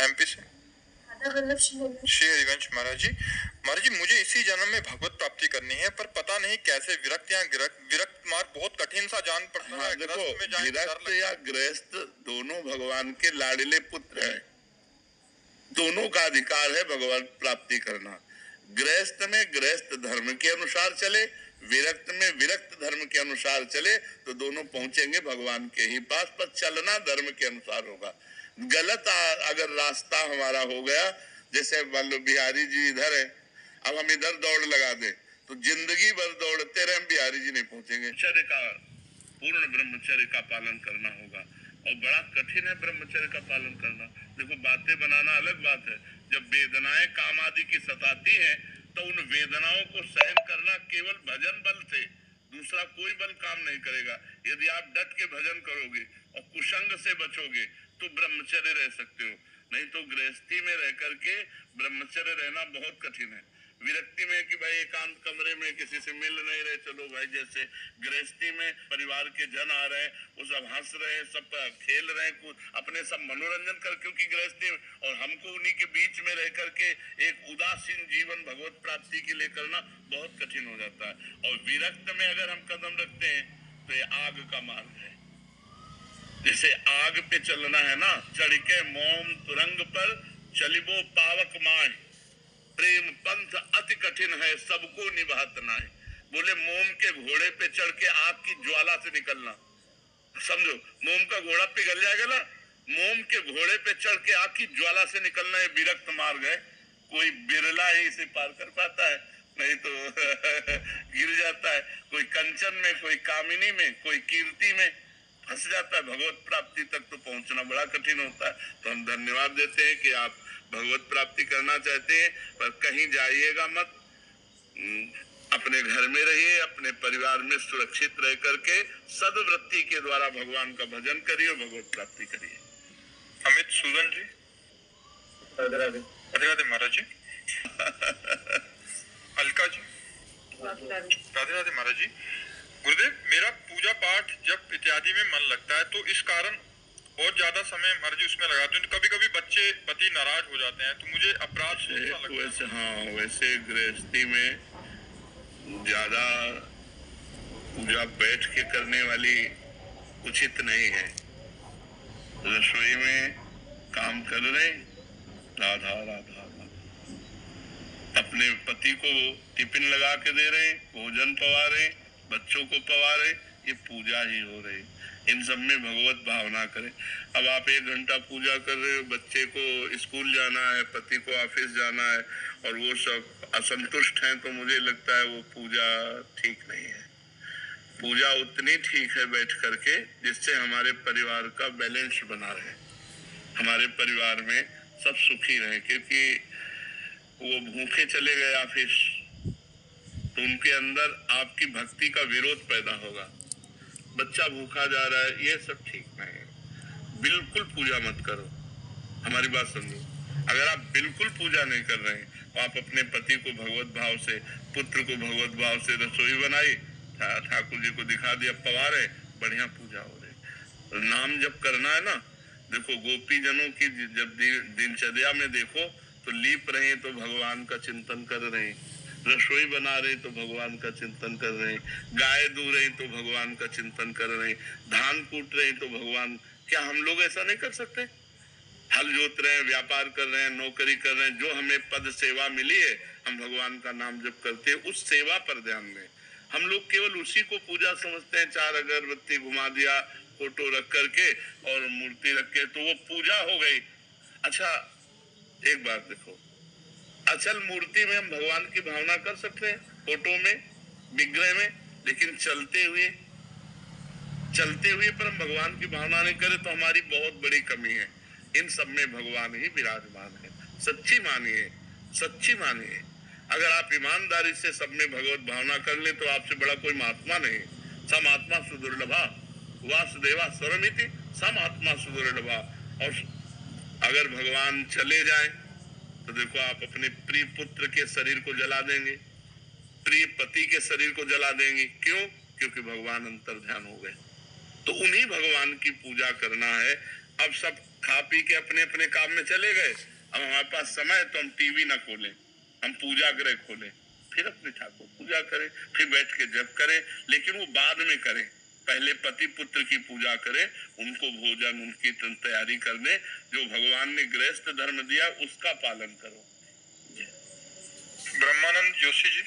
MP से। श्री हरिवंश महाराज जी, मुझे इसी जन्म में भगवत प्राप्ति करनी है, पर पता नहीं कैसे। विरक्त या विरक्त मार्ग बहुत कठिन सा जान पड़ता है। देखो, विरक्त या गृहस्थ दोनों भगवान के लाडले पुत्र हैं, दोनों का अधिकार है भगवान प्राप्ति करना। गृहस्थ में गृहस्थ धर्म के अनुसार चले, विरक्त में विरक्त धर्म के अनुसार चले, तो दोनों पहुंचेंगे भगवान के ही पास, पर चलना धर्म के अनुसार होगा। गलत अगर रास्ता हमारा हो गया, जैसे मान लो बिहारी जी इधर है, अब हम इधर दौड़ लगा दे तो जिंदगी भर दौड़ते रहे, बिहारी जी नहीं पहुंचेंगे। ब्रह्मचर्य का, पूर्ण ब्रह्मचर्य का पालन करना होगा, और बड़ा कठिन है ब्रह्मचर्य का पालन करना। देखो, बातें बनाना अलग बात है, जब वेदनाएं काम आदि की सताती हैं तो उन वेदनाओं को सहन करना केवल भजन बल से, दूसरा कोई बल काम नहीं करेगा। यदि आप डट के भजन करोगे और कुसंग से बचोगे तो ब्रह्मचर्य रह सकते हो, नहीं तो गृहस्थी में रह करके ब्रह्मचर्य रहना बहुत कठिन है। विरक्ति में कि भाई एकांत कमरे में किसी से मिल नहीं रहे, चलो भाई जैसे। गृहस्थी में परिवार के जन आ रहे हैं, वो सब हंस रहे हैं, सब खेल रहे हैं, अपने सब मनोरंजन कर, क्योंकि गृहस्थी में, और हमको उन्हीं के बीच में रह करके एक उदासीन जीवन भगवत प्राप्ति के लिए करना बहुत कठिन हो जाता है। और विरक्त में अगर हम कदम रखते हैं तो ये आग का मार्ग है। जैसे आग पे चलना है ना, चढ़ के मोम तुरंग पर चलिबो पावक माए, प्रेम पंथ अति कठिन है सबको निभात ना है। बोले मोम के घोड़े पे चढ़ के आग की ज्वाला से निकलना, समझो मोम का घोड़ा पिघल जाएगा ना, मोम के घोड़े पे चढ़ के आग की ज्वाला से निकलना ये विरक्त मार्ग है। कोई बिरला ही इसे पार कर पाता है, नहीं तो गिर जाता है। कोई कंचन में, कोई कामिनी में, कोई कीर्ति में फंस जाता है। भगवत प्राप्ति तक तो पहुंचना बड़ा कठिन होता है। तो हम धन्यवाद देते हैं कि आप भगवत प्राप्ति करना चाहते हैं, पर कहीं जाइएगा मत, अपने घर में रहिए, अपने परिवार में सुरक्षित रह करके सद्वृत्ति के द्वारा भगवान का भजन करिए, भगवत प्राप्ति करिए। अमित सूदन जी, राधे राधे। राधे राधे महाराज जी। अलका जी, राधे राधे महाराज जी। गुरुदेव, मेरा पूजा पाठ जब इत्यादि में मन लगता है तो इस कारण और ज्यादा समय महाराज जी उसमें लगाते हैं, कभी कभी बच्चे पति नाराज हो जाते हैं तो मुझे अपराध सा लगता है। वैसे हाँ, वैसे गृहस्थी में ज्यादा पूजा बैठ के करने वाली उचित नहीं है। रसोई में काम कर रहे, राधा राधा, अपने पति को टिफिन लगा के दे रहे, भोजन पवा रहे, बच्चों को पवा रहे, ये पूजा ही हो रही। इन सब में भगवत भावना करें। अब आप 1 घंटा पूजा कर रहे हो, बच्चे को स्कूल जाना है, पति को ऑफिस जाना है, और वो सब असंतुष्ट हैं, तो मुझे लगता है वो पूजा ठीक नहीं है। पूजा उतनी ठीक है बैठ करके जिससे हमारे परिवार का बैलेंस बना रहे, हमारे परिवार में सब सुखी रहे। क्योंकि वो भूखे चले गए ऑफिस तो उनके अंदर आपकी भक्ति का विरोध पैदा होगा। बच्चा भूखा जा रहा है, ये सब ठीक नहीं है। बिल्कुल पूजा मत करो, हमारी बात समझो। अगर आप बिल्कुल पूजा नहीं कर रहे हैं तो आप अपने पति को भगवत भाव से, पुत्र को भगवत भाव से रसोई बनाई, ठाकुर जी को दिखा दिया, पवा रहे, बढ़िया पूजा हो रही। नाम जब करना है ना, देखो गोपी जनों की जब दिनचर्या में देखो तो लीप रहे तो भगवान का चिंतन कर रहे, रसोई बना रहे तो भगवान का चिंतन कर रहे, गाय दूह रहे तो भगवान का चिंतन कर रहे, धान कूट रहे तो भगवान। क्या हम लोग ऐसा नहीं कर सकते? हल जोत रहे हैं, व्यापार कर रहे हैं, नौकरी कर रहे हैं, जो हमें पद सेवा मिली है, हम भगवान का नाम जप करते हैं, उस सेवा पर ध्यान दें। हम लोग केवल उसी को पूजा समझते हैं, 4 अगरबत्ती घुमा दिया, फोटो रख करके और मूर्ति रख के, तो वो पूजा हो गई। अच्छा, एक बात देखो, अचल मूर्ति में हम भगवान की भावना कर सकते हैं, फोटो में, विग्रह में, लेकिन चलते हुए पर हम भगवान की भावना नहीं करें तो हमारी बहुत बड़ी कमी है। इन सब में भगवान ही विराजमान है। सच्ची मानिए, सच्ची मानिए। अगर आप ईमानदारी से सब में भगवत भावना कर ले तो आपसे बड़ा कोई महात्मा नहीं। सम आत्मा सुदुर्लभा वासुदेवा स्वरमिति, सम आत्मा सुदुर्लभा। और अगर भगवान चले जाए तो देखो, आप अपने प्रिय पुत्र के शरीर को जला देंगे, प्रिय पति के शरीर को जला देंगे। क्यों? क्योंकि भगवान अंतर ध्यान हो गए। तो उन्हीं भगवान की पूजा करना है। अब सब खा पी के अपने अपने काम में चले गए, अब हमारे पास समय है तो हम टीवी ना खोलें, हम पूजा गृह खोलें, फिर अपने ठाकुर पूजा करें, फिर बैठ के जप करें, लेकिन वो बाद में करें। पहले पति पुत्र की पूजा करें, उनको भोजन उनकी तैयारी करने, जो भगवान ने गृहस्थ धर्म दिया उसका पालन करो। ब्रह्मानंद जोशी जी।